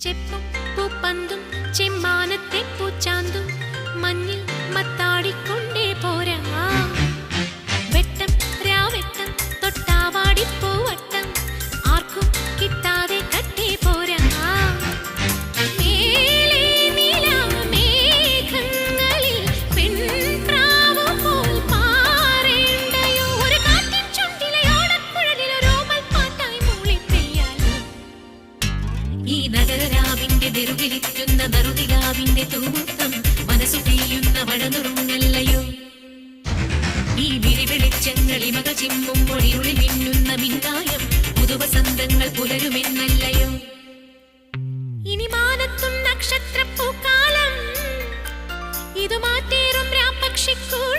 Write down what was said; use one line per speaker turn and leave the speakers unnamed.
ചെപ്പും പൂപ്പന്തും ചെമ്മാനത്തെ പൂച്ചാന്തും മഞ്ഞിൽ മത്താടിക്കൊണ്ടേ പോരാ വെട്ടം രാവെട്ടം തൊട്ടാവാടിപ്പൂവട്ടം ആർക്കും കിട്ടാതെ കട്ടേ പോരാ ിരിക്കുന്ന നറുതികാവിന്റെ തൂത്തം മനസ്സു പെയ്യുന്ന മഴനുറുങ്ങല്ലയോ ഈ വിരിവെളിച്ചങ്ങൾ ഇമക ചിമ്മുമ്പോൾ ഇരുളിൽ മിന്നുന്ന മിന്നായം പുതുവസന്തങ്ങൾ പുലരുമെന്നല്ലയോ ഇനി മാനത്തും നക്ഷത്രപ്പൂക്കാലം ഇതു മാറ്റേറും രാപ്പക്ഷിക്കൂ